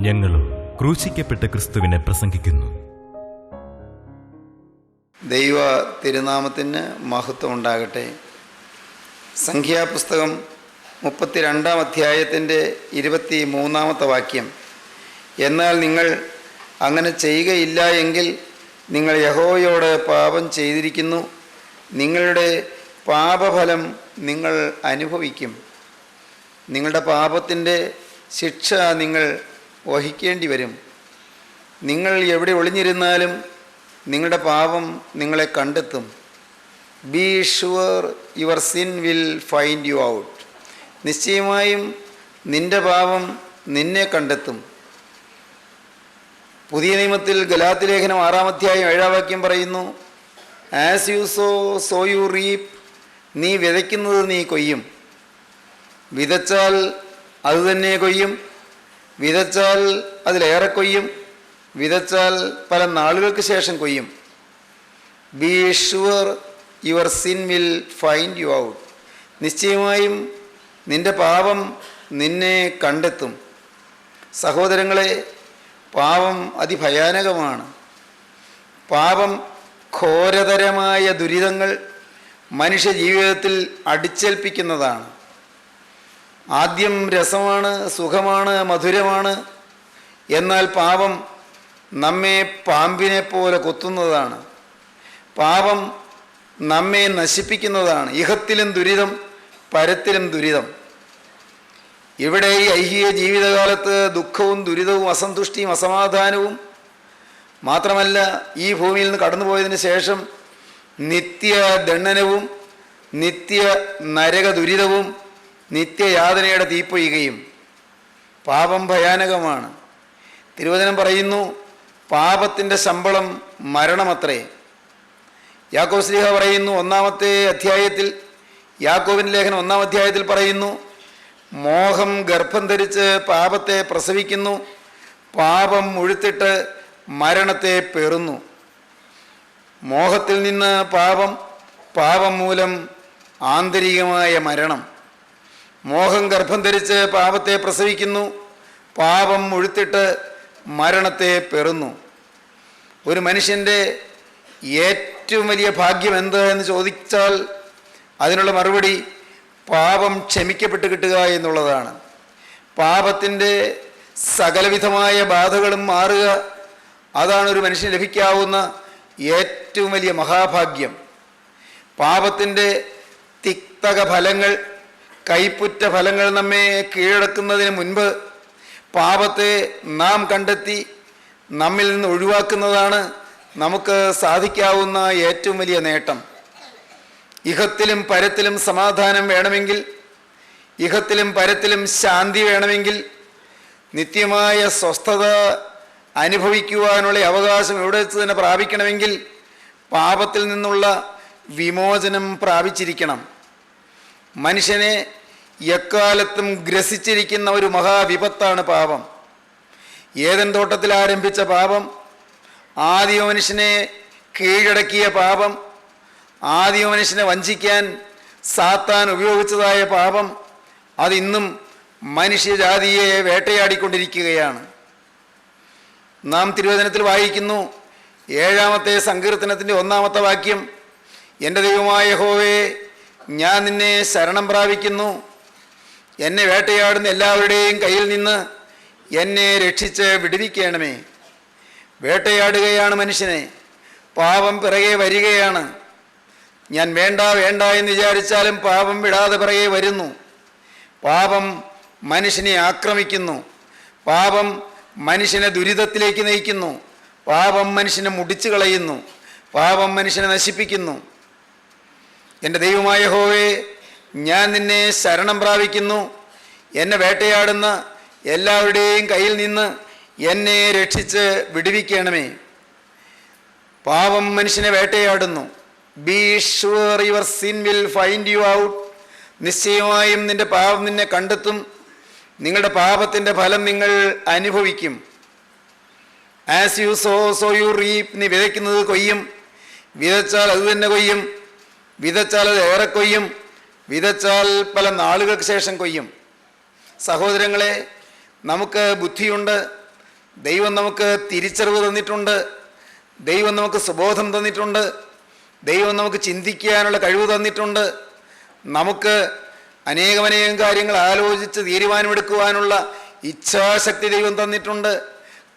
ഞങ്ങളും ക്രൂശിക്കപ്പെട്ട ക്രിസ്തുവിനെ പ്രസംഗിക്കുന്നു. ദൈവ തിരുനാമത്തിന് മഹത്വം ഉണ്ടാകട്ടെ. സംഖ്യാപുസ്തകം 32-ാം അധ്യായത്തിൻ്റെ 23-ാമത്തെ വാക്യം. എന്നാൽ നിങ്ങൾ അങ്ങനെ ചെയ്യുകയില്ല എങ്കിൽ നിങ്ങൾ യഹോവയോട് പാപം ചെയ്തിരിക്കുന്നു, നിങ്ങളുടെ പാപഫലം നിങ്ങൾ അനുഭവിക്കും. നിങ്ങളുടെ പാപത്തിൻ്റെ ശിക്ഷ നിങ്ങൾ വഹിക്കേണ്ടി വരും. നിങ്ങൾ എവിടെ ഒളിഞ്ഞിരുന്നാലും നിങ്ങളുടെ പാപം നിങ്ങളെ കണ്ടെത്തും. Be sure your sin will find you out. നിശ്ചയമായും നിൻ്റെ പാപം നിന്നെ കണ്ടെത്തും. പുതിയ നിയമത്തിൽ ഗലാത്യ ലേഖനം 6-ാം അധ്യായം 7-ാം വാക്യം പറയുന്നു, ആസ് യു സോ യു റീപ്പ്. നീ വിതയ്ക്കുന്നത് നീ കൊയ്യും. വിതച്ചാൽ അത് തന്നെ കൊയ്യും, വിതച്ചാൽ അതിലേറെ കൊയ്യും, വിതച്ചാൽ പല നാളുകൾക്ക് ശേഷം കൊയ്യും. Be sure your sin will find you out. നിശ്ചയമായും നിൻ്റെ പാപം നിന്നെ കണ്ടെത്തും. സഹോദരങ്ങളെ, പാപം അതിഭയാനകമാണ്. പാപം ഘോരതരമായ ദുരിതങ്ങൾ മനുഷ്യ ജീവിതത്തിൽ അടിച്ചേൽപ്പിക്കുന്നതാണ്. ആദ്യം രസമാണ്, സുഖമാണ്, മധുരമാണ്. എന്നാൽ പാപം നമ്മെ പാമ്പിനെ പോലെ കൊത്തുന്നതാണ്. പാപം നമ്മെ നശിപ്പിക്കുന്നതാണ്. ഇഹത്തിലും ദുരിതം, പരത്തിലും ദുരിതം. ഇവിടെ ഈ ഐഹിക ജീവിതകാലത്ത് ദുഃഖവും ദുരിതവും അസന്തുഷ്ടിയും അസമാധാനവും മാത്രമല്ല, ഈ ഭൂമിയിൽ നിന്ന് കടന്നുപോയതിന് ശേഷം നിത്യദണ്ഡനവും നിത്യ നരക ദുരിതവും നിത്യയാതനയുടെ തീപ്പൊയ്കയും. പാപം ഭയാനകമാണ്. തിരുവചനം പറയുന്നു, പാപത്തിൻ്റെ ശമ്പളം മരണമത്രേ. യാക്കോബ് ശ്ലീഹ പറയുന്നു 1-ാമത്തെ അധ്യായത്തിൽ, യാക്കോബിൻ്റെ ലേഖനം 1-ാം അധ്യായത്തിൽ പറയുന്നു, മോഹം ഗർഭം ധരിച്ച് പാപത്തെ പ്രസവിക്കുന്നു, പാപം മുഴുത്തിട്ട് മരണത്തെ പെറുന്നു. മോഹത്തിൽ നിന്ന് പാപം, പാപം മൂലം ആന്തരികമായ മരണം. മോഹം ഗർഭം ധരിച്ച് പാപത്തെ പ്രസവിക്കുന്നു, പാപം മുഴുത്തിട്ട് മരണത്തെ പെറുന്നു. ഒരു മനുഷ്യൻ്റെ ഏറ്റവും വലിയ ഭാഗ്യം എന്ത് എന്ന് ചോദിച്ചാൽ അതിനുള്ള മറുപടി പാപം ക്ഷമിക്കപ്പെട്ട് കിട്ടുക എന്നുള്ളതാണ്. പാപത്തിൻ്റെ സകലവിധമായ ബാധകളും മാറുക, അതാണ് ഒരു മനുഷ്യന് ലഭിക്കാവുന്ന ഏറ്റവും വലിയ മഹാഭാഗ്യം. പാപത്തിൻ്റെ തിക്തക ഫലങ്ങൾ, കൈപ്പുറ്റ ഫലങ്ങൾ നമ്മെ കീഴടക്കുന്നതിന് മുൻപ് പാപത്തെ നാം കണ്ടെത്തി നമ്മിൽ നിന്ന് ഒഴിവാക്കുന്നതാണ് നമുക്ക് സാധിക്കാവുന്ന ഏറ്റവും വലിയ നേട്ടം. ഇഹത്തിലും പരത്തിലും സമാധാനം വേണമെങ്കിൽ, ഇഹത്തിലും പരത്തിലും ശാന്തി വേണമെങ്കിൽ, നിത്യമായ സ്വസ്ഥത അനുഭവിക്കുവാനുള്ള അവകാശം ഇവിടെ വെച്ച് തന്നെ പ്രാപിക്കണമെങ്കിൽ പാപത്തിൽ നിന്നുള്ള വിമോചനം പ്രാപിച്ചിരിക്കണം. മനുഷ്യനെ എക്കാലത്തും ഗ്രസിച്ചിരിക്കുന്ന ഒരു മഹാവിപത്താണ് പാപം. ഏദൻ തോട്ടത്തിൽ ആരംഭിച്ച പാപം, ആദ്യ മനുഷ്യനെ കീഴടക്കിയ പാപം, ആദ്യ മനുഷ്യനെ വഞ്ചിക്കാൻ സാത്താൻ ഉപയോഗിച്ചതായ പാപം, അതിന്നും മനുഷ്യജാതിയെ വേട്ടയാടിക്കൊണ്ടിരിക്കുകയാണ്. നാം തിരുവചനത്തിൽ വായിക്കുന്നു, 7-ാമത്തെ സങ്കീർത്തനത്തിൻ്റെ 1-ാമത്തെ വാക്യം, എൻ്റെ ദൈവമായ യഹോവേ, ഞാൻ നിന്നെ ശരണം പ്രാപിക്കുന്നു, എന്നെ വേട്ടയാടുന്ന എല്ലാവരുടെയും കയ്യിൽ നിന്ന് എന്നെ രക്ഷിച്ച് വിടുവിക്കണമേ. വേട്ടയാടുകയാണ് മനുഷ്യനെ, പാപം പിറകെ വരികയാണ്. ഞാൻ വേണ്ട വേണ്ട എന്ന് വിചാരിച്ചാലും പാപം വിടാതെ പിറകെ വരുന്നു. പാപം മനുഷ്യനെ ആക്രമിക്കുന്നു. പാപം മനുഷ്യനെ ദുരിതത്തിലേക്ക് നയിക്കുന്നു. പാപം മനുഷ്യനെ മുടിച്ചു കളയുന്നു. പാപം മനുഷ്യനെ നശിപ്പിക്കുന്നു. എൻ്റെ ദൈവമായ യഹോവേ, ഞാൻ നിന്നെ ശരണം പ്രാപിക്കുന്നു, എന്നെ വേട്ടയാടുന്ന എല്ലാവരുടെയും കയ്യിൽ നിന്ന് എന്നെ രക്ഷിച്ച് വിടുവിക്കണമേ. പാപം മനുഷ്യനെ വേട്ടയാടുന്നു. Be sure your sin will find you out. നിശ്ചയമായും നിൻ്റെ പാപം നിന്നെ കണ്ടെത്തും, നിങ്ങളുടെ പാപത്തിൻ്റെ ഫലം നിങ്ങൾ അനുഭവിക്കും. As you so you റീപ്പ്. നീ വിതയ്ക്കുന്നത് കൊയ്യും, വിതച്ചാൽ അത് തന്നെ കൊയ്യും, വിതച്ചാൽ അത് ഏറെ കൊയ്യും, വിതച്ചാൽ പല നാളുകൾക്ക് ശേഷം കൊയ്യും. സഹോദരങ്ങളെ, നമുക്ക് ബുദ്ധിയുണ്ട്, ദൈവം നമുക്ക് തിരിച്ചറിവ് തന്നിട്ടുണ്ട്. ദൈവം നമുക്ക് സുബോധം തന്നിട്ടുണ്ട്. ദൈവം നമുക്ക് ചിന്തിക്കാനുള്ള കഴിവ് തന്നിട്ടുണ്ട്. നമുക്ക് അനേകം കാര്യങ്ങൾ ആലോചിച്ച് തീരുമാനമെടുക്കുവാനുള്ള ഇച്ഛാശക്തി ദൈവം തന്നിട്ടുണ്ട്.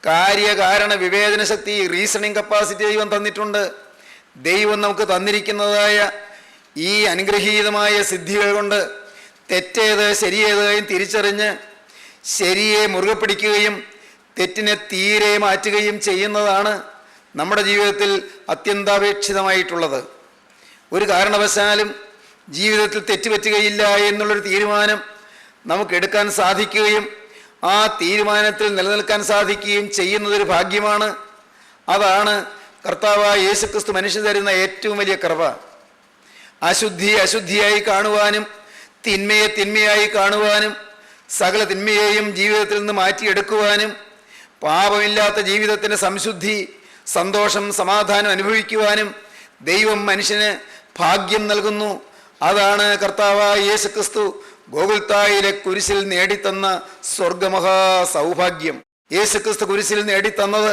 കാര്യകാരണ വിവേചന ശക്തി, റീസണിങ് കപ്പാസിറ്റി ദൈവം തന്നിട്ടുണ്ട്. ദൈവം നമുക്ക് തന്നിരിക്കുന്നതായ ഈ അനുഗ്രഹീതമായ സിദ്ധികൾ കൊണ്ട് തെറ്റേത് ശരിയേതായും തിരിച്ചറിഞ്ഞ് ശരിയെ മുറുകെ പിടിക്കുകയും തെറ്റിനെ തീരെ മാറ്റുകയും ചെയ്യുന്നതാണ് നമ്മുടെ ജീവിതത്തിൽ അത്യന്താപേക്ഷിതമായിട്ടുള്ളത്. ഒരു കാരണവശാലും ജീവിതത്തിൽ തെറ്റുപറ്റുകയില്ല എന്നുള്ളൊരു തീരുമാനം നമുക്കെടുക്കാൻ സാധിക്കുകയും ആ തീരുമാനത്തിൽ നിലനിൽക്കാൻ സാധിക്കുകയും ചെയ്യുന്നതൊരു ഭാഗ്യമാണ്. അതാണ് കർത്താവായ യേശുക്രിസ്തു മനുഷ്യന് തരുന്ന ഏറ്റവും വലിയ കൃപ. അശുദ്ധിയായി കാണുവാനും തിന്മയെ തിന്മയായി കാണുവാനും സകല തിന്മയെയും ജീവിതത്തിൽ നിന്ന് മാറ്റിയെടുക്കുവാനും പാപമില്ലാത്ത ജീവിതത്തിൻ്റെ സംശുദ്ധി, സന്തോഷം, സമാധാനം അനുഭവിക്കുവാനും ദൈവം മനുഷ്യന് ഭാഗ്യം നൽകുന്നു. അതാണ് കർത്താവായ യേശുക്രിസ്തു ഗോകുൽത്തായിലെ കുരിശിൽ നേടിത്തന്ന സ്വർഗമഹാ സൗഭാഗ്യം. യേശുക്രിസ്തു കുരിശിൽ നേടിത്തന്നത്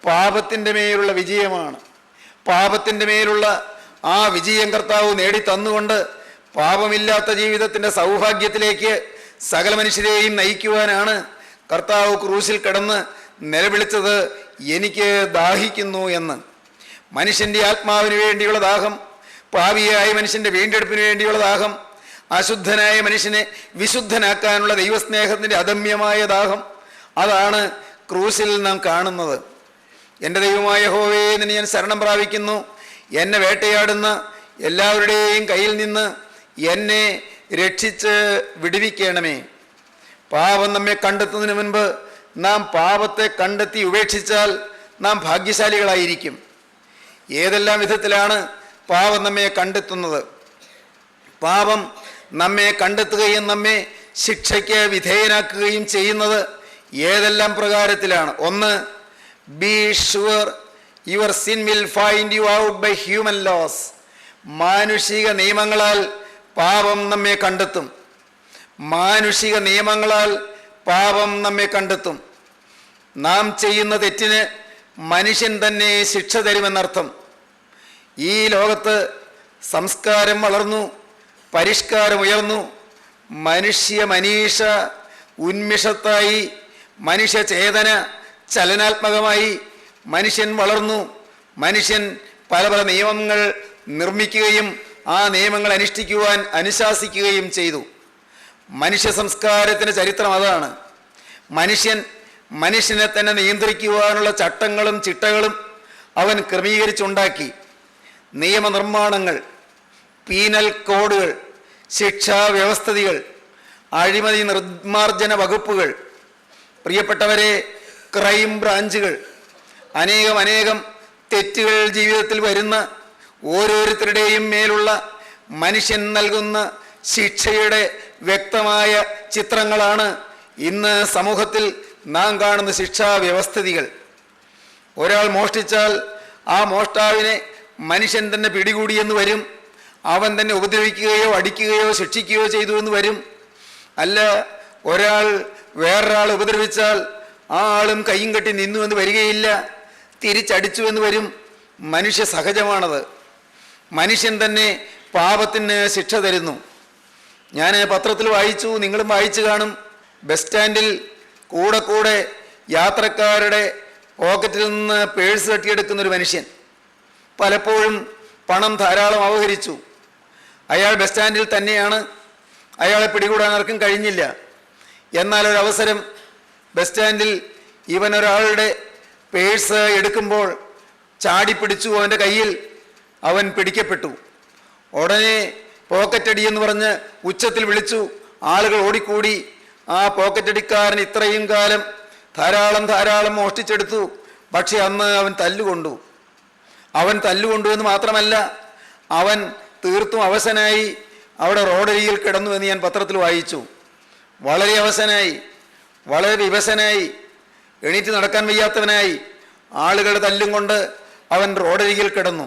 പാപത്തിൻ്റെ മേലുള്ള വിജയമാണ്. പാപത്തിൻ്റെ മേലുള്ള ആ വിജയം കർത്താവ് നേടിത്തന്നുകൊണ്ട് പാപമില്ലാത്ത ജീവിതത്തിൻ്റെ സൗഭാഗ്യത്തിലേക്ക് സകല മനുഷ്യരെയും നയിക്കുവാനാണ് കർത്താവ് ക്രൂശിൽ കിടന്ന് നിലവിളിച്ചത്, എനിക്ക് ദാഹിക്കുന്നു എന്ന്. മനുഷ്യൻ്റെ ആത്മാവിന് വേണ്ടിയുള്ള ദാഹം, പാപിയായ മനുഷ്യൻ്റെ വീണ്ടെടുപ്പിന് വേണ്ടിയുള്ള ദാഹം, അശുദ്ധനായ മനുഷ്യനെ വിശുദ്ധനാക്കാനുള്ള ദൈവസ്നേഹത്തിൻ്റെ അദമ്യമായ ദാഹം, അതാണ് ക്രൂശിൽ നാം കാണുന്നത്. എൻ്റെ ദൈവമായ യഹോവേ, നിന്നെ ഞാൻ ശരണം പ്രാപിക്കുന്നു. എന്നെ വേട്ടയാടുന്ന എല്ലാവരുടെയും കയ്യിൽ നിന്ന് എന്നെ രക്ഷിച്ച് വിടുവിക്കണമേ. പാപം നമ്മെ കണ്ടെത്തുന്നതിന് മുൻപ് നാം പാപത്തെ കണ്ടെത്തി ഉപേക്ഷിച്ചാൽ നാം ഭാഗ്യശാലികളായിരിക്കും. ഏതെല്ലാം വിധത്തിലാണ് പാപം നമ്മെ കണ്ടെത്തുന്നത്? പാപം നമ്മെ കണ്ടെത്തുകയും നമ്മെ ശിക്ഷയ്ക്ക് വിധേയനാക്കുകയും ചെയ്യുന്നത് ഏതെല്ലാം പ്രകാരത്തിലാണ്? ഒന്ന്, be sure your sin will find you out by human laws. മാനുഷിക നിയമങ്ങളാൽ പാപം നമ്മെ കണ്ടെത്തും. മാനുഷിക നിയമങ്ങളാൽ പാപം നമ്മെ കണ്ടെത്തും. നാം ചെയ്യുന്ന തെറ്റിന് മനുഷ്യൻ തന്നെ ശിക്ഷ തരുമെന്നർത്ഥം. ഈ ലോകത്ത് സംസ്കാരം വളർന്നു, പരിഷ്കാരം ഉയർന്നു, മനീഷ ഉന്മിഷത്തായി, മനുഷ്യചേതന ചലനാത്മകമായി മനുഷ്യൻ വളർന്നു. മനുഷ്യൻ പല പല നിയമങ്ങൾ നിർമ്മിക്കുകയും ആ നിയമങ്ങൾ അനുഷ്ഠിക്കുവാൻ അനുശാസിക്കുകയും ചെയ്തു. മനുഷ്യ സംസ്കാരത്തിൻ്റെ ചരിത്രം അതാണ്. മനുഷ്യനെ തന്നെ നിയന്ത്രിക്കുവാനുള്ള ചട്ടങ്ങളും ചിട്ടകളും അവൻ ക്രമീകരിച്ചുണ്ടാക്കി. നിയമനിർമ്മാണങ്ങൾ, പീനൽ കോഡുകൾ, ശിക്ഷാ വ്യവസ്ഥിതികൾ, അഴിമതി നിർമ്മാർജ്ജന വകുപ്പുകൾ, പ്രിയപ്പെട്ടവരെ, ക്രൈം ബ്രാഞ്ചുകൾ, അനേകം തെറ്റുകൾ ജീവിതത്തിൽ വരുന്ന ഓരോരുത്തരുടെയും മേലുള്ള മനുഷ്യൻ നൽകുന്ന ശിക്ഷയുടെ വ്യക്തമായ ചിത്രങ്ങളാണ് ഇന്ന് സമൂഹത്തിൽ നാം കാണുന്ന ശിക്ഷാ വ്യവസ്ഥിതികൾ. ഒരാൾ മോഷ്ടിച്ചാൽ ആ മോഷ്ടാവിനെ മനുഷ്യൻ തന്നെ പിടികൂടിയെന്ന് വരും. അവൻ തന്നെ ഉപദ്രവിക്കുകയോ അടിക്കുകയോ ശിക്ഷിക്കുകയോ ചെയ്തു എന്ന് വരും. അല്ല, ഒരാൾ വേറൊരാൾ ഉപദ്രവിച്ചാൽ ആ ആളും കയ്യും കെട്ടി നിന്നു എന്ന് വരികയില്ല, തിരിച്ചടിച്ചു എന്ന് വരും. മനുഷ്യ സഹജമാണത്. മനുഷ്യൻ തന്നെ പാപത്തിന് ശിക്ഷ തരുന്നു. ഞാൻ പത്രത്തിൽ വായിച്ചു, നിങ്ങളും വായിച്ചു കാണും. ബസ് സ്റ്റാൻഡിൽ കൂടെ യാത്രക്കാരുടെ പോക്കറ്റിൽ നിന്ന് പേഴ്സ് തട്ടിയെടുക്കുന്നൊരു മനുഷ്യൻ പലപ്പോഴും പണം ധാരാളം അപഹരിച്ചു. അയാൾ ബസ് സ്റ്റാൻഡിൽ തന്നെയാണ്. അയാളെ പിടികൂടാൻ ആർക്കും കഴിഞ്ഞില്ല. എന്നാൽ ഒരവസരം ബസ് സ്റ്റാൻഡിൽ ഇവനൊരാളുടെ പേഴ്സ് എടുക്കുമ്പോൾ ചാടിപ്പിടിച്ചു. അവൻ്റെ കയ്യിൽ അവൻ പിടിക്കപ്പെട്ടു. ഉടനെ പോക്കറ്റടി എന്ന് പറഞ്ഞ് ഉച്ചത്തിൽ വിളിച്ചു. ആളുകൾ ഓടിക്കൂടി. ആ പോക്കറ്റടിക്കാരൻ ഇത്രയും കാലം ധാരാളം മോഷ്ടിച്ചെടുത്തു. പക്ഷെ അന്ന് അവൻ തല്ലുകൊണ്ടു എന്ന് മാത്രമല്ല, അവൻ തീർത്തും അവശനായി അവിടെ റോഡരികിൽ കിടന്നു എന്ന് ഞാൻ പത്രത്തിൽ വായിച്ചു. വളരെ അവശനായി, വളരെ വിവശനായി, എണീറ്റ് നടക്കാൻ വയ്യാത്തവനായി, ആളുകളുടെ തല്ലും കൊണ്ട് അവൻ റോഡരികിൽ കിടന്നു.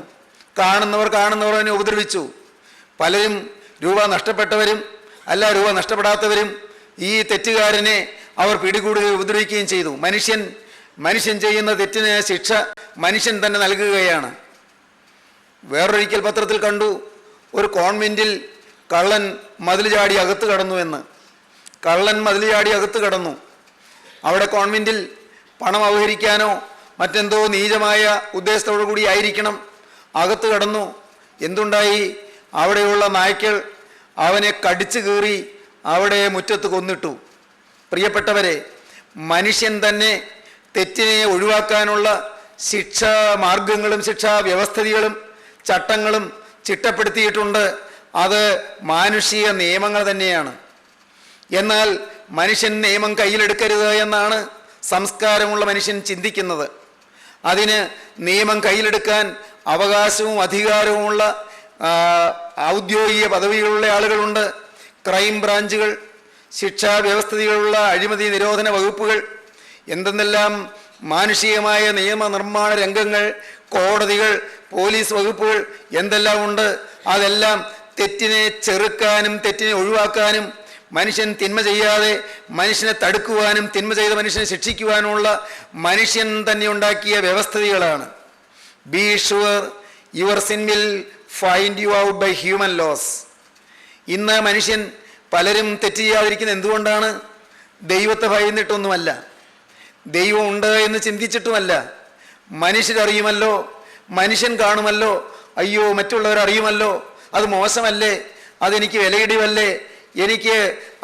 കാണുന്നവർ അവനെ ഉപദ്രവിച്ചു. പലരും രൂപ നഷ്ടപ്പെട്ടവരും രൂപ നഷ്ടപ്പെടാത്തവരും ഈ തെറ്റുകാരനെ അവർ പിടികൂടുകയും ഉപദ്രവിക്കുകയും ചെയ്തു. മനുഷ്യൻ മനുഷ്യൻ ചെയ്യുന്ന തെറ്റിന് ശിക്ഷ മനുഷ്യൻ തന്നെ നൽകുകയാണ്. വേറൊരിക്കൽ പത്രത്തിൽ കണ്ടു, ഒരു കോൺവെൻറ്റിൽ കള്ളൻ മതിൽ ചാടി അകത്ത് കടന്നു എന്ന്. കള്ളൻ മതിൽ ചാടി അകത്ത് കടന്നു. അവിടെ കോൺവെൻറ്റിൽ പണം അപഹരിക്കാനോ മറ്റെന്തോ നീചമായ ഉദ്ദേശത്തോടു കൂടി ആയിരിക്കണം അകത്ത് കടന്നു. എന്തുണ്ടായി? അവിടെയുള്ള നായ്ക്കൾ അവനെ കടിച്ചു കീറി അവിടെ മുറ്റത്ത് കൊന്നിട്ടു. പ്രിയപ്പെട്ടവരെ, മനുഷ്യൻ തന്നെ തെറ്റിനെ ഒഴിവാക്കാനുള്ള ശിക്ഷാ മാർഗങ്ങളും ശിക്ഷാ വ്യവസ്ഥിതികളും ചട്ടങ്ങളും ചിട്ടപ്പെടുത്തിയിട്ടുണ്ട്. അത് മാനുഷിക നിയമങ്ങൾ തന്നെയാണ്. എന്നാൽ മനുഷ്യൻ നിയമം കയ്യിലെടുക്കരുത് എന്നാണ് സംസ്കാരമുള്ള മനുഷ്യൻ ചിന്തിക്കുന്നത്. അതിന് നിയമം കയ്യിലെടുക്കാൻ അവകാശവും അധികാരവുമുള്ള ഔദ്യോഗിക പദവികളുള്ള ആളുകളുണ്ട്. ക്രൈം ബ്രാഞ്ചുകൾ, ശിക്ഷാ വ്യവസ്ഥിതികളുള്ള അഴിമതി നിരോധന വകുപ്പുകൾ, എന്തെന്നെല്ലാം മാനുഷികമായ നിയമനിർമ്മാണ രംഗങ്ങൾ, കോടതികൾ, പോലീസ് വകുപ്പുകൾ എന്തെല്ലാം ഉണ്ട്. അതെല്ലാം തെറ്റിനെ ചെറുക്കാനും തെറ്റിനെ ഒഴിവാക്കാനും മനുഷ്യൻ തിന്മ ചെയ്യാതെ മനുഷ്യനെ തടുക്കുവാനും തിന്മ ചെയ്ത മനുഷ്യനെ ശിക്ഷിക്കുവാനുമുള്ള മനുഷ്യൻ തന്നെ ഉണ്ടാക്കിയ വ്യവസ്ഥിതികളാണ്. Be sure your sin will find you out by human laws. ഇന്ന് മനുഷ്യൻ പലരും തെറ്റ് ചെയ്യാതിരിക്കുന്നത് എന്തുകൊണ്ടാണ്? ദൈവത്തെ ഭയന്നിട്ടൊന്നുമല്ല, ദൈവം ഉണ്ട് എന്ന് ചിന്തിച്ചിട്ടുമല്ല. മനുഷ്യരറിയുമല്ലോ, മനുഷ്യൻ കാണുമല്ലോ, അയ്യോ മറ്റുള്ളവരറിയുമല്ലോ, അത് മോശമല്ലേ, അതെനിക്ക് വിലയിടിവല്ലേ, എനിക്ക്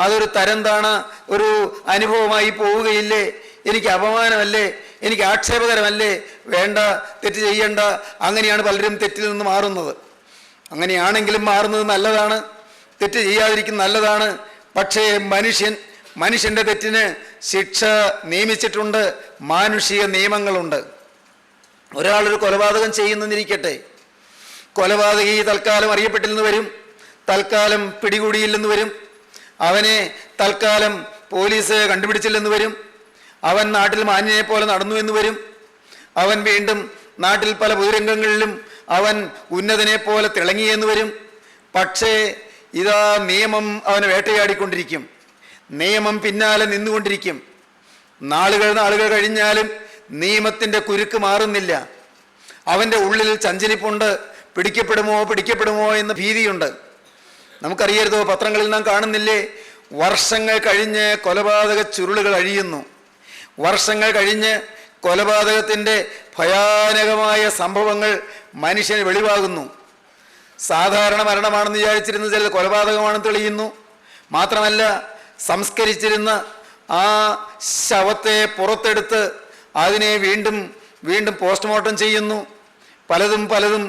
അതൊരു തരം താണ ഒരു അനുഭവമായി പോവുകയില്ലേ, എനിക്ക് അപമാനമല്ലേ, എനിക്ക് ആക്ഷേപകരമല്ലേ, വേണ്ട, തെറ്റ് ചെയ്യണ്ട. അങ്ങനെയാണ് പലരും തെറ്റിൽ നിന്ന് മാറുന്നത്. അങ്ങനെയാണെങ്കിലും മാറുന്നത് നല്ലതാണ്, തെറ്റ് ചെയ്യാതിരിക്കുന്നത് നല്ലതാണ്. പക്ഷേ മനുഷ്യൻ്റെ തെറ്റിന് ശിക്ഷ നിയമിച്ചിട്ടുണ്ട്, മാനുഷിക നിയമങ്ങളുണ്ട്. ഒരാളൊരു കൊലപാതകം ചെയ്യുന്നെന്നിരിക്കട്ടെ, കൊലപാതകി തൽക്കാലം അറിയപ്പെട്ടില്ലെന്ന് വരും, തൽക്കാലം പിടികൂടിയില്ലെന്ന് വരും, അവനെ തൽക്കാലം പോലീസ് കണ്ടുപിടിച്ചില്ലെന്ന് വരും, അവൻ നാട്ടിൽ മാന്യനെ പോലെ നടന്നു എന്ന് വരും, അവൻ വീണ്ടും നാട്ടിൽ പല പൊതുരംഗങ്ങളിലും അവൻ ഉന്നതനെ പോലെ തിളങ്ങിയെന്ന് വരും. പക്ഷേ ഇതാ നിയമം അവനെ വേട്ടയാടിക്കൊണ്ടിരിക്കും, നിയമം പിന്നാലെ നിന്നുകൊണ്ടിരിക്കും. നാളുകൾ കഴിഞ്ഞാലും നിയമത്തിൻ്റെ കുരുക്ക് മാറുന്നില്ല. അവൻ്റെ ഉള്ളിൽ ചഞ്ചലിപ്പുണ്ട്, പിടിക്കപ്പെടുമോ എന്ന ഭീതിയുണ്ട്. നമുക്കറിയരുതോ, പത്രങ്ങളിൽ നാം കാണുന്നില്ലേ, വർഷങ്ങൾ കഴിഞ്ഞ് കൊലപാതക ചുരുളുകൾ അഴിയുന്നു, വർഷങ്ങൾ കഴിഞ്ഞ് കൊലപാതകത്തിൻ്റെ ഭയാനകമായ സംഭവങ്ങൾ മനുഷ്യന് വെളിവാകുന്നു. സാധാരണ മരണമാണെന്ന് വിചാരിച്ചിരുന്ന ചിലത് കൊലപാതകമാണെന്ന് തെളിയുന്നു. മാത്രമല്ല, സംസ്കരിച്ചിരുന്ന ആ ശവത്തെ പുറത്തെടുത്ത് അതിനെ വീണ്ടും പോസ്റ്റ്മോർട്ടം ചെയ്യുന്നു. പലതും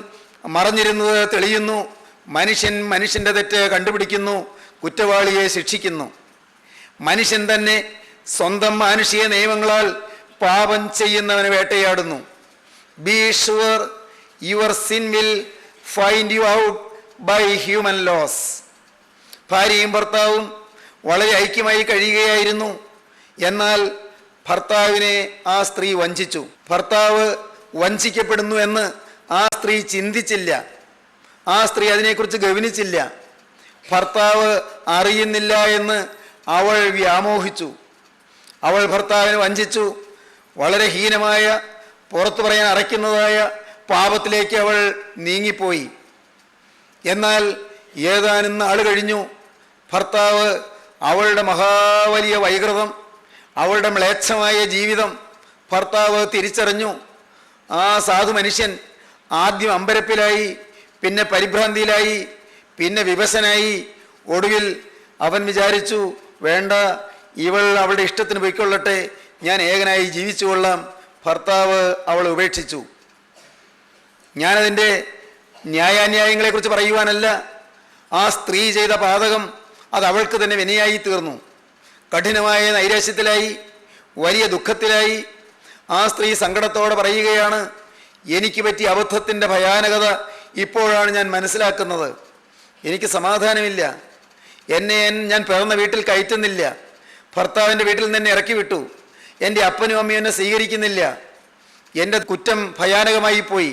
മറഞ്ഞിരുന്നത് തെളിയുന്നു. മനുഷ്യൻ്റെ തെറ്റ് കണ്ടുപിടിക്കുന്നു, കുറ്റവാളിയെ ശിക്ഷിക്കുന്നു. മനുഷ്യൻ തന്നെ സ്വന്തം മാനുഷിക നിയമങ്ങളാൽ പാപം ചെയ്യുന്നവനെ വേട്ടയാടുന്നു. Be sure your sin will find you out by human laws. ഭാര്യയും ഭർത്താവും വളരെ ഐക്യമായി കഴിയുകയായിരുന്നു. എന്നാൽ ഭർത്താവിനെ ആ സ്ത്രീ വഞ്ചിച്ചു. ഭർത്താവ് വഞ്ചിക്കപ്പെടുന്നു എന്ന് ആ സ്ത്രീ ചിന്തിച്ചില്ല, ആ സ്ത്രീ അതിനെക്കുറിച്ച് ഗവനിച്ചില്ല. ഭർത്താവ് അറിയുന്നില്ല എന്ന് അവൾ വ്യാമോഹിച്ചു. അവൾ ഭർത്താവിനെ വഞ്ചിച്ചു. വളരെ ഹീനമായ, പുറത്തു പറയാൻ അറയ്ക്കുന്നതായ പാപത്തിലേക്ക് അവൾ നീങ്ങിപ്പോയി. എന്നാൽ ഏതാനും നാൾ കഴിഞ്ഞു ഭർത്താവ് അവളുടെ മഹാവലിയ വൈകൃതം, അവളുടെ മ്ലേച്ഛമായ ജീവിതം ഭർത്താവ് തിരിച്ചറിഞ്ഞു. ആ സാധു മനുഷ്യൻ ആദ്യം അമ്പരപ്പിലായി, പിന്നെ പരിഭ്രാന്തിയിലായി, പിന്നെ വിവശനായി. ഒടുവിൽ അവൻ വിചാരിച്ചു, വേണ്ട, ഇവൾ അവളുടെ ഇഷ്ടത്തിന് പോയിക്കൊള്ളട്ടെ, ഞാൻ ഏകനായി ജീവിച്ചു കൊള്ളാം. ഭർത്താവ് അവളെ ഉപേക്ഷിച്ചു. ഞാനതിൻ്റെ ന്യായാന്യായങ്ങളെക്കുറിച്ച് പറയുവാനല്ല, ആ സ്ത്രീ ചെയ്ത പാതകം അത് അവൾക്ക് തന്നെ വിനയായി തീർന്നു. കഠിനമായ നൈരാശ്യത്തിലായി, വലിയ ദുഃഖത്തിലായി. ആ സ്ത്രീ സങ്കടത്തോടെ പറയുകയാണ്, എനിക്ക് പറ്റിയ അബദ്ധത്തിൻ്റെ ഭയാനകത ഇപ്പോഴാണ് ഞാൻ മനസ്സിലാക്കുന്നത്. എനിക്ക് സമാധാനമില്ല, ഞാൻ പിറന്ന വീട്ടിൽ കയറ്റുന്നില്ല, ഭർത്താവിൻ്റെ വീട്ടിൽ നിന്ന് എന്നെ ഇറക്കി വിട്ടു, എൻ്റെ അപ്പനും അമ്മയും എന്നെ സ്വീകരിക്കുന്നില്ല, എൻ്റെ കുറ്റം ഭയാനകമായി പോയി.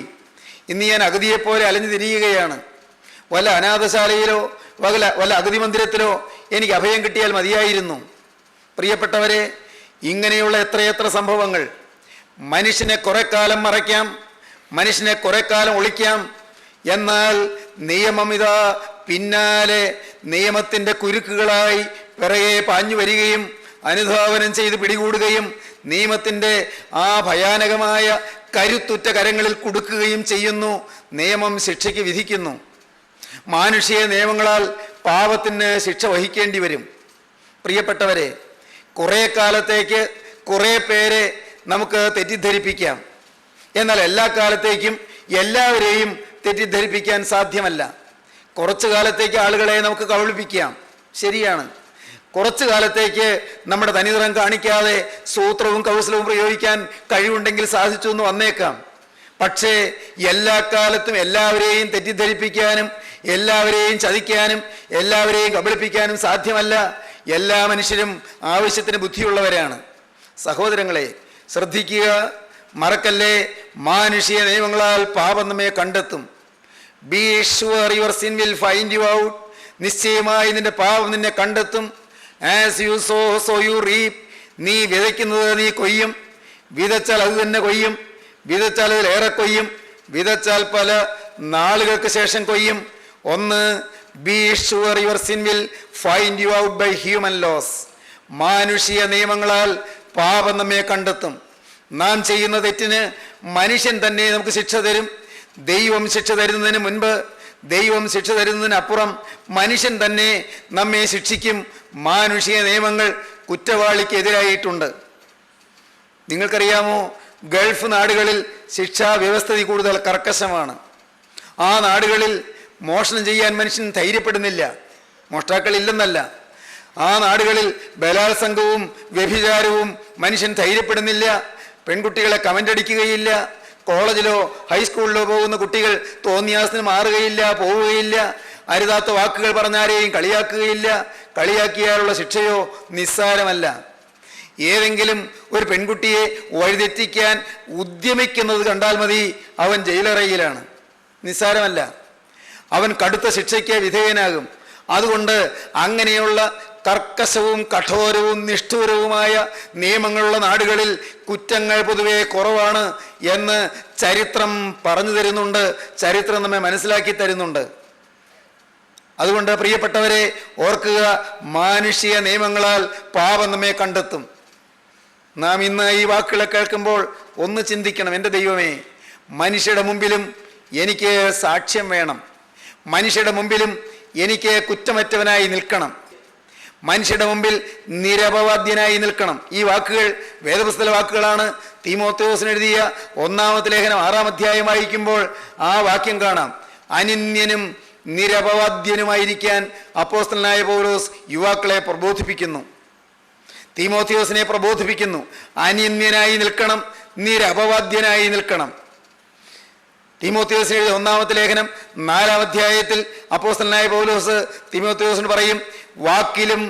ഇന്ന് ഞാൻ അഗതിയെപ്പോലെ അലഞ്ഞു തിരിയുകയാണ്. വല്ല അനാഥശാലയിലോ വല്ല അഗതി മന്ദിരത്തിലോ എനിക്ക് അഭയം കിട്ടിയാൽ മതിയായിരുന്നു. പ്രിയപ്പെട്ടവരെ, ഇങ്ങനെയുള്ള എത്രയെത്ര സംഭവങ്ങൾ മനുഷ്യനെ കുറെ കാലം മറയ്ക്കാം, മനുഷ്യനെ കുറെ കാലം ഒളിക്കാം. എന്നാൽ നിയമം ഇതാ പിന്നാലെ നിയമത്തിൻ്റെ കുരുക്കുകളായി പിറകെ പാഞ്ഞു വരികയും അനുധാവനം ചെയ്ത് പിടികൂടുകയും നിയമത്തിൻ്റെ ആ ഭയാനകമായ കരുത്തുറ്റ കരങ്ങളിൽ കൊടുക്കുകയും ചെയ്യുന്നു. നിയമം ശിക്ഷയ്ക്ക് വിധിക്കുന്നു. മാനുഷിക നിയമങ്ങളാൽ പാപത്തിന് ശിക്ഷ വഹിക്കേണ്ടി വരും. പ്രിയപ്പെട്ടവരെ, കുറേ കാലത്തേക്ക് കുറേ പേരെ നമുക്ക് തെറ്റിദ്ധരിപ്പിക്കാം. എന്നാൽ എല്ലാ കാലത്തേക്കും എല്ലാവരെയും തെറ്റിദ്ധരിപ്പിക്കാൻ സാധ്യമല്ല. കുറച്ചു കാലത്തേക്ക് ആളുകളെ നമുക്ക് കബളിപ്പിക്കാം, ശരിയാണ്. കുറച്ചു കാലത്തേക്ക് നമ്മുടെ തനിനിറം കാണിക്കാതെ സൂത്രവും കൗശലവും പ്രയോഗിക്കാൻ കഴിവുണ്ടെങ്കിൽ സാധിച്ചു എന്ന് വന്നേക്കാം. പക്ഷേ എല്ലാ കാലത്തും എല്ലാവരെയും തെറ്റിദ്ധരിപ്പിക്കാനും എല്ലാവരെയും ചതിക്കാനും എല്ലാവരെയും കബളിപ്പിക്കാനും സാധ്യമല്ല. എല്ലാ മനുഷ്യരും ആവശ്യത്തിന് ബുദ്ധിയുള്ളവരാണ്. സഹോദരങ്ങളെ, ശ്രദ്ധിക്കുക, മറക്കല്ലേ, മാനുഷിക നിയമങ്ങളാൽ പാപം നമ്മെ കണ്ടെത്തും. Be sure your sin will find you out. നിശ്ചയമായി നിന്റെ പാപം നിന്നെ കണ്ടെത്തും. As you sow so you reap. നീ വിതയ്ക്കുന്നത് നീ കൊയ്യും. വിതച്ചാൽ അത് തന്നെ കൊയ്യും. വിതച്ചാൽ അതിലേറെ കൊയ്യും. വിതച്ചാൽ പല നാളുകൾക്ക് ശേഷം കൊയ്യും. ഒന്ന്, be sure your sin will find you out by human laws. മാനുഷിക നിയമങ്ങളാൽ പാപം നമ്മെ കണ്ടെത്തും. നാം ചെയ്യുന്ന തെറ്റിന് മനുഷ്യൻ തന്നെ നമുക്ക് ശിക്ഷ തരും. ദൈവം ശിക്ഷ തരുന്നതിന് മുൻപ്, ദൈവം ശിക്ഷ തരുന്നതിനപ്പുറം മനുഷ്യൻ തന്നെ നമ്മെ ശിക്ഷിക്കും. മാനുഷിക നിയമങ്ങൾ കുറ്റവാളിക്ക് എതിരായിട്ടുണ്ട്. നിങ്ങൾക്കറിയാമോ, ഗൾഫ് നാടുകളിൽ ശിക്ഷാ വ്യവസ്ഥിതി കൂടുതൽ കർക്കശമാണ്. ആ നാടുകളിൽ മോഷണം ചെയ്യാൻ മനുഷ്യൻ ധൈര്യപ്പെടുന്നില്ല. മോഷ്ടാക്കളില്ലെന്നല്ല, ആ നാടുകളിൽ ബലാത്സംഗവും വ്യഭിചാരവും മനുഷ്യൻ ധൈര്യപ്പെടുന്നില്ല. പെൺകുട്ടികളെ കമൻ്റ് അടിക്കുകയില്ല. കോളേജിലോ ഹൈസ്കൂളിലോ പോകുന്ന കുട്ടികൾ തോന്നിയാസത്തിന് മാറുകയില്ല, പോവുകയില്ല. അരുതാത്ത വാക്കുകൾ പറഞ്ഞാരെയും കളിയാക്കുകയില്ല. കളിയാക്കിയാലുള്ള ശിക്ഷയോ നിസ്സാരമല്ല. ഏതെങ്കിലും ഒരു പെൺകുട്ടിയെ വഴിതെറ്റിക്കാൻ ഉദ്യമിക്കുന്നത് കണ്ടാൽ മതി, അവൻ ജയിലറയിലാണ്. നിസ്സാരമല്ല, അവൻ കടുത്ത ശിക്ഷയ്ക്ക് വിധേയനാകും. അതുകൊണ്ട് അങ്ങനെയുള്ള കർക്കശവും കഠോരവും നിഷ്ഠൂരവുമായ നിയമങ്ങളുള്ള നാടുകളിൽ കുറ്റങ്ങൾ പൊതുവെ കുറവാണ് എന്ന് ചരിത്രം പറഞ്ഞു തരുന്നുണ്ട്. ചരിത്രം നമ്മെ മനസ്സിലാക്കി തരുന്നുണ്ട്. അതുകൊണ്ട് പ്രിയപ്പെട്ടവരെ, ഓർക്കുക, മാനുഷിക നിയമങ്ങളാൽ പാപം നമ്മെ കണ്ടെത്തും. നാം ഇന്ന് ഈ വാക്കുകളെ കേൾക്കുമ്പോൾ ഒന്ന് ചിന്തിക്കണം, എൻ്റെ ദൈവമേ, മനുഷ്യരുടെ മുമ്പിലും എനിക്ക് സാക്ഷ്യം വേണം. മനുഷ്യരുടെ മുമ്പിലും എനിക്ക് കുറ്റമറ്റവനായി നിൽക്കണം. മനുഷ്യരുടെ മുമ്പിൽ നിരപവാദ്യനായി നിൽക്കണം. ഈ വാക്കുകൾ വേദപുസ്തക വാക്കുകളാണ്. തീമോത്തേയോസിന് എഴുതിയ 1-ാമത്തെ ലേഖനം 6-ാം അധ്യായം വായിക്കുമ്പോൾ ആ വാക്യം കാണാം. അനിന്യനും നിരപവാദ്യനുമായിരിക്കാൻ അപ്പോസ്തലനായ പൗലോസ് യുവാക്കളെ പ്രബോധിപ്പിക്കുന്നു. തീമോത്തേയോസിനെ പ്രബോധിപ്പിക്കുന്നു. അനിന്യനായി നിൽക്കണം, നിരപവാദ്യനായി നിൽക്കണം. തീമോത്തേയോസിന് എഴുതിയ 1-ാമത്തെ ലേഖനം 4-ാം അധ്യായത്തിൽ അപ്പോസ്തലനായ പൗലോസ് തീമോത്തേയോസിന് പറയും, വാക്കിലും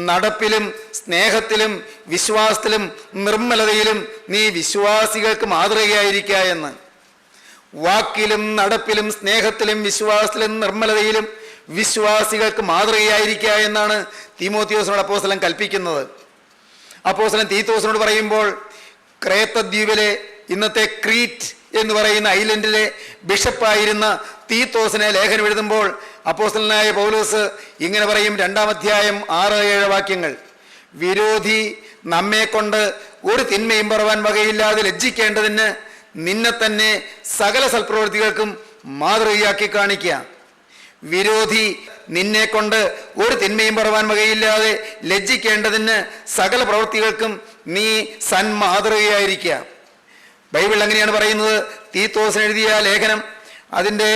നടപ്പിലും സ്നേഹത്തിലും വിശ്വാസത്തിലും നിർമ്മലതയിലും നീ വിശ്വാസികൾക്ക് മാതൃകയായിരിക്ക എന്ന്. വാക്കിലും നടപ്പിലും സ്നേഹത്തിലും വിശ്വാസത്തിലും നിർമ്മലതയിലും വിശ്വാസികൾക്ക് മാതൃകയായിരിക്ക എന്നാണ് തീമോത്തേയോസിനോട് അപ്പോസ്തലൻ കൽപ്പിക്കുന്നത്. അപ്പോസ്തലൻ തീത്തോസിനോട് പറയുമ്പോൾ ക്രേത്ത ദ്വീപിലെ, ഇന്നത്തെ ക്രീറ്റ് എന്ന് പറയുന്ന ഐലൻഡിലെ ബിഷപ്പായിരുന്ന തീത്തോസിനെ ലേഖനം എഴുതുമ്പോൾ അപ്പോസ്തലനായ പൗലോസ് ഇങ്ങനെ പറയും. 2-ാം അധ്യായം 6-7 വാക്യങ്ങൾ, വിരോധി നമ്മെ കൊണ്ട് ഒരു തിന്മയും പറവാൻ വകയില്ലാതെ ലജ്ജിക്കേണ്ടതിന് നിന്നെ തന്നെ സകല സൽപ്രവൃത്തികൾക്കും മാതൃകയാക്കി കാണിക്കുക. വിരോധി നിന്നെ കൊണ്ട് ഒരു തിന്മയും പറവാൻ വകയില്ലാതെ ലജ്ജിക്കേണ്ടതിന് സകല പ്രവൃത്തികൾക്കും നീ സന്മാതൃകയായിരിക്കുക. ബൈബിൾ അങ്ങനെയാണ് പറയുന്നത്. തീത്തോസിന് എഴുതിയ ലേഖനം അതിൻ്റെ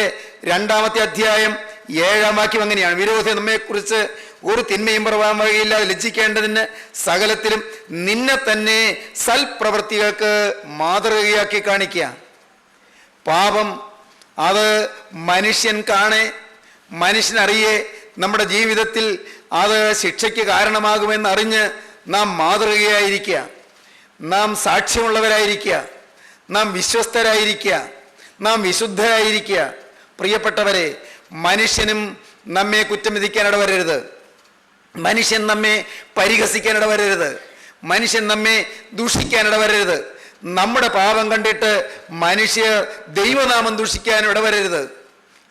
2-ാമത്തെ അധ്യായം 7-ാം വാക്യം അങ്ങനെയാണ്. വിരോധി നമ്മെക്കുറിച്ച് ഒരു തിന്മയും പറവാൻ വകയില്ലാതെ ലജ്ജിക്കേണ്ടതിന് സകലത്തിലും നിന്നെ തന്നെ സൽപ്രവൃത്തികൾക്ക് മാതൃകയാക്കി കാണിക്കുക. പാപം അത് മനുഷ്യൻ കാണെ, മനുഷ്യനറിയെ നമ്മുടെ ജീവിതത്തിൽ അത് ശിക്ഷയ്ക്ക് കാരണമാകുമെന്നറിഞ്ഞ് നാം മാതൃകയായിരിക്കുക, നാം സാക്ഷ്യമുള്ളവരായിരിക്കുക, നാം വിശ്വസ്തരായിരിക്കുക, നാം വിശുദ്ധരായിരിക്കുക. പ്രിയപ്പെട്ടവരെ, മനുഷ്യനും നമ്മെ കുറ്റം വിധിക്കാൻ ഇടവരരുത്. മനുഷ്യൻ നമ്മെ പരിഹസിക്കാൻ ഇടവരരുത്. മനുഷ്യൻ നമ്മെ ദൂഷിക്കാൻ ഇടവരരുത്. നമ്മുടെ പാപം കണ്ടിട്ട് മനുഷ്യർ ദൈവനാമം ദുഷിക്കാൻ ഇടവരരുത്.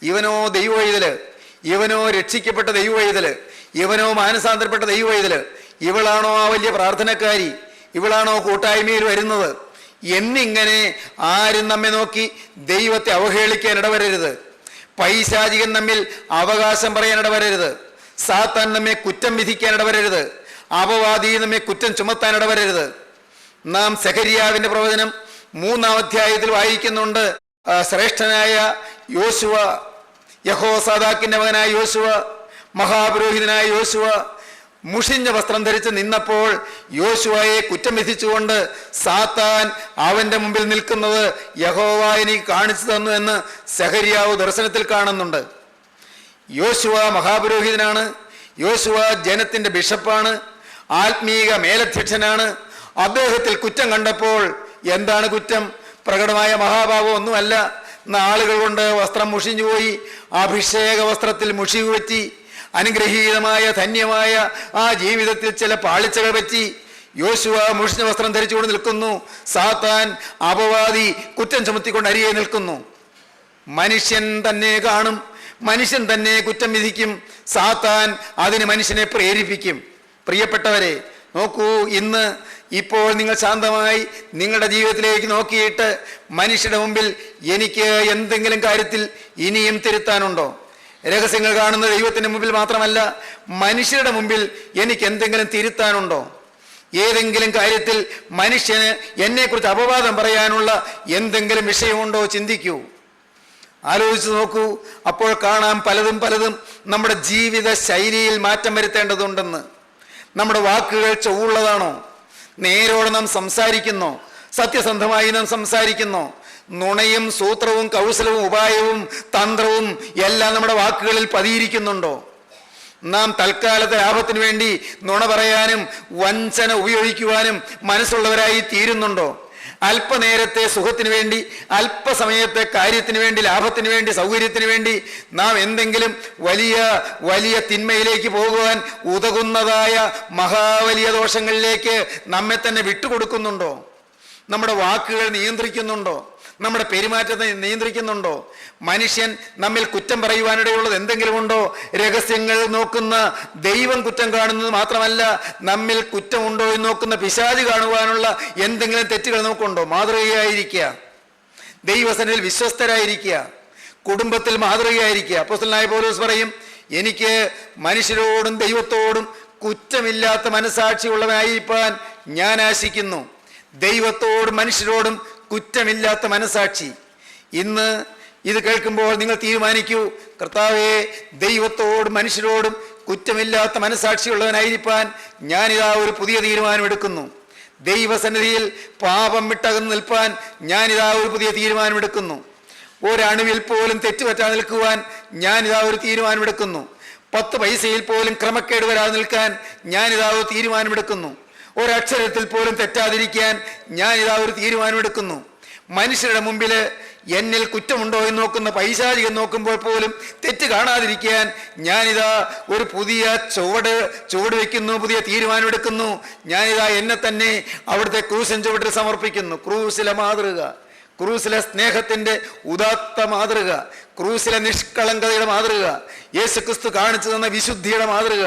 ഇവനോ ദൈവവൈതല്, ഇവനോ രക്ഷിക്കപ്പെട്ട ദൈവവൈതല്, ഇവനോ മാനസാന്തരപ്പെട്ട ദൈവവൈതല്, ഇവളാണോ ആ വലിയ പ്രാർത്ഥനക്കാരി, ഇവളാണോ കൂട്ടായ്മയിൽ വരുന്നത് എന്നിങ്ങനെ ആരും നമ്മെ നോക്കി ദൈവത്തെ അവഹേളിക്കാൻ ഇടവരരുത്. പൈശാചികൻ നമ്മിൽ അവകാശം പറയാൻ ഇടവരരുത്. സാത്താൻ നമ്മെ കുറ്റം വിധിക്കാൻ ഇടവരരുത്. അപവാദി നമ്മെ കുറ്റം ചുമത്താൻ ഇടവരരുത്. നാം സെഖര്യാവിന്റെ പ്രവചനം 3-ാം അധ്യായത്തിൽ വായിക്കുന്നുണ്ട്. ശ്രേഷ്ഠനായ യോശുവ, യഹോസാദാക്കിന്റെ മകനായ യോശുവ, മഹാപുരോഹിതനായ യോശുവ മുഷിഞ്ഞ വസ്ത്രം ധരിച്ച് നിന്നപ്പോൾ യോശുവയെ കുറ്റം വിധിച്ചുകൊണ്ട് സാത്താൻ അവന്റെ മുമ്പിൽ നിൽക്കുന്നത് യഹോവ എനിക്ക് കാണിച്ചു തന്നു എന്ന് സെഖര്യാവ് ദർശനത്തിൽ കാണുന്നുണ്ട്. യോശുവ മഹാപുരോഹിതനാണ്. യോശുവ ജനത്തിന്റെ ബിഷപ്പാണ്, ആത്മീക മേലധ്യക്ഷനാണ്. അദ്ദേഹത്തിൽ കുറ്റം കണ്ടപ്പോൾ എന്താണ് കുറ്റം? പ്രകടമായ മഹാഭാവം ഒന്നുമല്ല. നാളുകൾ കൊണ്ട് വസ്ത്രം മുഷിഞ്ഞുപോയി. അഭിഷേക വസ്ത്രത്തിൽ മുഷിവ് പറ്റി. അനുഗ്രഹീതമായ ധന്യമായ ആ ജീവിതത്തിൽ ചില പാളിച്ചകൾ പറ്റി. യോശുവ മുഷിഞ്ഞ വസ്ത്രം ധരിച്ചുകൊണ്ട് നിൽക്കുന്നു. സാത്താൻ അപവാദി കുറ്റം ചുമത്തിക്കൊണ്ട് അരികെ നിൽക്കുന്നു. മനുഷ്യൻ തന്നെ കാണും, മനുഷ്യൻ തന്നെ കുറ്റം വിധിക്കും. സാത്താൻ അതിന് മനുഷ്യനെ പ്രേരിപ്പിക്കും. പ്രിയപ്പെട്ടവരെ, നോക്കൂ, ഇപ്പോൾ നിങ്ങൾ ശാന്തമായി നിങ്ങളുടെ ജീവിതത്തിലേക്ക് നോക്കിയിട്ട് മനുഷ്യരുടെ മുമ്പിൽ എനിക്ക് എന്തെങ്കിലും കാര്യത്തിൽ ഇനിയും തിരുത്താനുണ്ടോ? രഹസ്യങ്ങൾ കാണുന്ന ദൈവത്തിൻ്റെ മുമ്പിൽ മാത്രമല്ല, മനുഷ്യരുടെ മുമ്പിൽ എനിക്ക് എന്തെങ്കിലും തിരുത്താനുണ്ടോ? ഏതെങ്കിലും കാര്യത്തിൽ മനുഷ്യന് എന്നെക്കുറിച്ച് അപവാദം പറയാനുള്ള എന്തെങ്കിലും വിഷയമുണ്ടോ? ചിന്തിക്കൂ, ആലോചിച്ച് നോക്കൂ. അപ്പോൾ കാണാം പലതും നമ്മുടെ ജീവിത ശൈലിയിൽ മാറ്റം വരുത്തേണ്ടതുണ്ടെന്ന്. നമ്മുടെ വാക്കുകൾ ചൊവ്വുള്ളതാണോ? നേരോടെ നാം സംസാരിക്കുന്നോ? സത്യസന്ധമായി നാം സംസാരിക്കുന്നോ? നുണയും സൂത്രവും കൗശലവും ഉപായവും തന്ത്രവും എല്ലാം നമ്മുടെ വാക്കുകളിൽ പതിയിരിക്കുന്നുണ്ടോ? നാം തൽക്കാലത്തെ ലാഭത്തിന് വേണ്ടി നുണ പറയാനും വഞ്ചന ഉപയോഗിക്കുവാനും മനസ്സുള്ളവരായി തീരുന്നുണ്ടോ? അല്പനേരത്തെ സുഖത്തിന് വേണ്ടി, അല്പസമയത്തെ കാര്യത്തിന് വേണ്ടി, ലാഭത്തിന് വേണ്ടി, സൗകര്യത്തിന് വേണ്ടി നാം എന്തെങ്കിലും വലിയ തിന്മയിലേക്ക് പോകുവാൻ ഉതകുന്നതായ മഹാവലിയ ദോഷങ്ങളിലേക്ക് നമ്മെ തന്നെ വിട്ടുകൊടുക്കുന്നുണ്ടോ? നമ്മുടെ വാക്കുകൾ നിയന്ത്രിക്കുന്നുണ്ടോ? നമ്മുടെ പെരുമാറ്റത്തെ നിയന്ത്രിക്കുന്നുണ്ടോ? മനുഷ്യൻ നമ്മിൽ കുറ്റം പറയുവാനിടയുള്ളത് എന്തെങ്കിലും ഉണ്ടോ? രഹസ്യങ്ങൾ നോക്കുന്ന ദൈവം കുറ്റം കാണുന്നത് മാത്രമല്ല, നമ്മിൽ കുറ്റമുണ്ടോ എന്ന് നോക്കുന്ന പിശാച് കാണുവാനുള്ള എന്തെങ്കിലും തെറ്റുകൾ നമുക്കുണ്ടോ? മാതൃകയായിരിക്കുക, ദൈവസന്നിധിയിൽ വിശ്വസ്തരായിരിക്കുക, കുടുംബത്തിൽ മാതൃകയായിരിക്കുക. അപ്പോസ്തലനായ പൗലോസ് പറയും, എനിക്ക് മനുഷ്യരോടും ദൈവത്തോടും കുറ്റമില്ലാത്ത മനസാക്ഷിയുള്ളവനായിരിക്കാൻ ഞാൻ ആശിക്കുന്നു. ദൈവത്തോടും മനുഷ്യരോടും കുറ്റമില്ലാത്ത മനസാക്ഷി. ഇന്ന് ഇത് കേൾക്കുമ്പോൾ നിങ്ങൾ തീരുമാനിക്കൂ, കർത്താവേ, ദൈവത്തോടും മനുഷ്യരോടും കുറ്റമില്ലാത്ത മനസാക്ഷിയുള്ളവനായിരിക്കാൻ ഞാനിതാ ഒരു പുതിയ തീരുമാനമെടുക്കുന്നു. ദൈവസന്നിധിയിൽ പാപം വിട്ടകന്ന് നിൽപ്പാൻ ഞാനിതാ ഒരു പുതിയ തീരുമാനമെടുക്കുന്നു. ഒരണുവിൽ പോലും തെറ്റുപറ്റാതെ നിൽക്കുവാൻ ഞാനിതാ ഒരു തീരുമാനമെടുക്കുന്നു. 10 പൈസയിൽ പോലും ക്രമക്കേട് വരാതെ നിൽക്കാൻ ഞാനിതാ ഒരു തീരുമാനമെടുക്കുന്നു. ഒരക്ഷരത്തിൽ പോലും തെറ്റാതിരിക്കാൻ ഞാനിതാ ഒരു തീരുമാനമെടുക്കുന്നു. മനുഷ്യരുടെ മുമ്പിൽ എന്നിൽ കുറ്റമുണ്ടോ എന്ന് നോക്കുന്ന പൈശാചികൻ നോക്കുമ്പോൾ പോലും തെറ്റ് കാണാതിരിക്കാൻ ഞാനിതാ ഒരു പുതിയ ചുവട് വയ്ക്കുന്നു, പുതിയ തീരുമാനമെടുക്കുന്നു. ഞാനിതാ എന്നെ തന്നെ അവിടുത്തെ ക്രൂശൻ ചുവട്ടിൽ സമർപ്പിക്കുന്നു. ക്രൂശിലെ മാതൃക, ക്രൂശിലെ സ്നേഹത്തിൻ്റെ ഉദാത്ത മാതൃക, ക്രൂശിലെ നിഷ്കളങ്കതയുടെ മാതൃക, യേശുക്രിസ്തു കാണിച്ചു തന്ന വിശുദ്ധിയുടെ മാതൃക,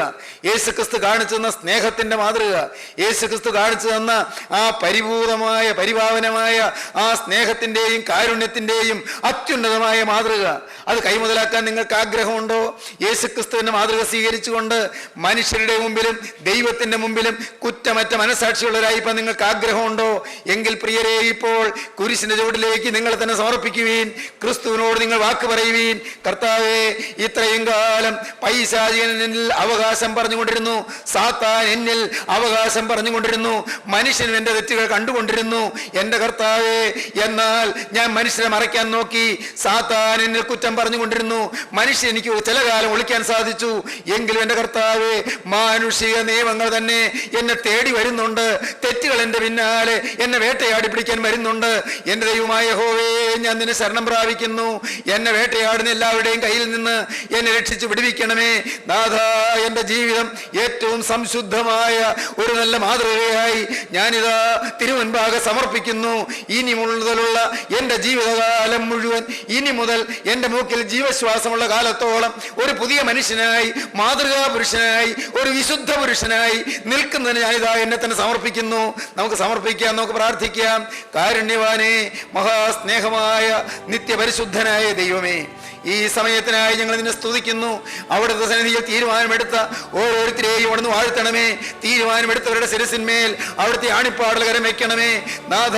യേശുക്രിസ്തു കാണിച്ചു തന്ന സ്നേഹത്തിൻ്റെ മാതൃക, യേശുക്രിസ്തു കാണിച്ചു തന്ന ആ പരിപൂർണമായ പരിപാവനമായ ആ സ്നേഹത്തിൻ്റെയും കാരുണ്യത്തിൻ്റെയും അത്യുന്നതമായ മാതൃക, അത് കൈമുതലാക്കാൻ നിങ്ങൾക്ക് ആഗ്രഹമുണ്ടോ? യേശുക്രിസ്തുവിൻ്റെ മാതൃക സ്വീകരിച്ചുകൊണ്ട് മനുഷ്യരുടെ മുമ്പിലും ദൈവത്തിൻ്റെ മുമ്പിലും കുറ്റമറ്റ മനസാക്ഷിയുള്ളവരായിപ്പോൾ നിങ്ങൾക്ക് ആഗ്രഹമുണ്ടോ? എങ്കിൽ പ്രിയരെ, ഇപ്പോൾ കുരിശിൻ്റെ ചുവട്ടിലേക്ക് നിങ്ങൾ തന്നെ സമർപ്പിക്കുവീൻ. ക്രിസ്തുവിനോട് നിങ്ങൾ വാക്ക് പറയുവീൻ. കർത്താവേ, ഇത്രയും കാലം പൈശാചികൻ എന്നിൽ അവകാശം പറഞ്ഞുകൊണ്ടിരുന്നു, സാത്താൻ എന്നിൽ അവകാശം പറഞ്ഞുകൊണ്ടിരുന്നു, മനുഷ്യനും എൻ്റെ തെറ്റുകൾ കണ്ടുകൊണ്ടിരുന്നു. എൻ്റെ കർത്താവേ, എന്നാൽ ഞാൻ മനുഷ്യനെ മറയ്ക്കാൻ നോക്കി, സാത്താൻ എന്നിൽ കുറ്റം പറഞ്ഞുകൊണ്ടിരുന്നു, മനുഷ്യൻ എനിക്ക് ചില കാലം ഒളിക്കാൻ സാധിച്ചു. എങ്കിലും എൻ്റെ കർത്താവേ, മാനുഷിക നിയമങ്ങൾ തന്നെ എന്നെ തേടി വരുന്നുണ്ട്. തെറ്റുകൾ എൻ്റെ പിന്നാലെ എന്നെ വേട്ടയാടി പിടിക്കാൻ വരുന്നുണ്ട്. എൻ്റെ ദൈവമായ യഹോവേ, ഞാൻ നിന്നെ ശരണം പ്രാപിക്കുന്നു. എന്നെ വേട്ടയാടുന്ന എല്ലാവരുടെയും കയ്യിൽ നിന്ന് എന്നെ രക്ഷിച്ച് വിടുവിക്കണമേ നാഥ. എൻ്റെ ജീവിതം ഏറ്റവും സംശുദ്ധമായ ഒരു നല്ല മാതൃകയായി ഞാനിതാ തിരുമുൻപാകെ സമർപ്പിക്കുന്നു. ഇനി മുതലുള്ള എൻ്റെ ജീവിതകാലം മുഴുവൻ, ഇനി മുതൽ എൻ്റെ മൂക്കിൽ ജീവശ്വാസമുള്ള കാലത്തോളം ഒരു പുതിയ മനുഷ്യനായി, മാതൃകാ പുരുഷനായി, ഒരു വിശുദ്ധ പുരുഷനായി നിൽക്കുന്നതിന് ഞാനിതാ എന്നെ തന്നെ സമർപ്പിക്കുന്നു. നമുക്ക് സമർപ്പിക്കാം, നമുക്ക് പ്രാർത്ഥിക്കാം. കാരുണ്യവാനേ, മഹാസ്നേഹമായ നിത്യപരിശുദ്ധനായ ദൈവമേ, ഈ സമയത്തിനായി ഞങ്ങൾ നിന്നെ സ്തുതിക്കുന്നു. അവിടുത്തെ സന്നിധിയിൽ തീരുമാനമെടുത്ത ഓരോരുത്തരെയും അവിടുന്ന് വാഴ്ത്തണമേ. തീരുമാനമെടുത്തവരുടെ ശിരസിന്മേൽ അവിടുത്തെ ആണിപ്പാടൽ കരം വയ്ക്കണമേ നാഥ.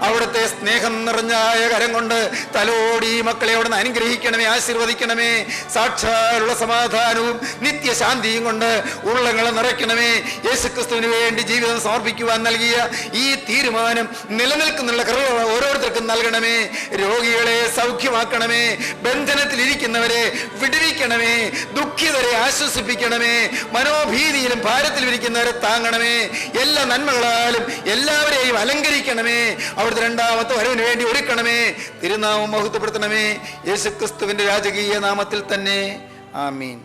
അവിടുത്തെ സ്നേഹം നിറഞ്ഞായ കരം കൊണ്ട് തലോടി മക്കളെ അവിടുന്ന് അനുഗ്രഹിക്കണമേ, ആശീർവദിക്കണമേ. സാക്ഷാലുള്ള സമാധാനവും നിത്യശാന്തിയും കൊണ്ട് ഉള്ളങ്ങളെ നിറയ്ക്കണമേ. യേശുക്രിസ്തുവിന് വേണ്ടി ജീവിതം സമർപ്പിക്കുവാൻ നൽകിയ ഈ തീരുമാനം നിലനിൽക്കുന്നുള്ള കൃപ ഓരോരുത്തർക്കും നൽകണമേ. രോഗികളെ സൗഖ്യമാക്കണമേ, ബന്ധനത്തിലിരിക്കുന്നവരെ വിടുവിക്കണമേ, ദുഃഖിതരെ ആശ്വസിപ്പിക്കണമേ, മനോഭീതിയിലും ഭാരത്തിലും ഇരിക്കുന്നവരെ താങ്ങണമേ. എല്ലാ നന്മകളാലും എല്ലാവരെയും അലങ്കരിക്കണമേ. അവിടുത്തെ രണ്ടാമത്തെ വരവിന് വേണ്ടി ഒരുക്കണമേ. തിരുനാമം മഹത്വപ്പെടുത്തണമേ. യേശുക്രിസ്തുവിന്റെ രാജകീയ നാമത്തിൽ തന്നെ. ആമീൻ.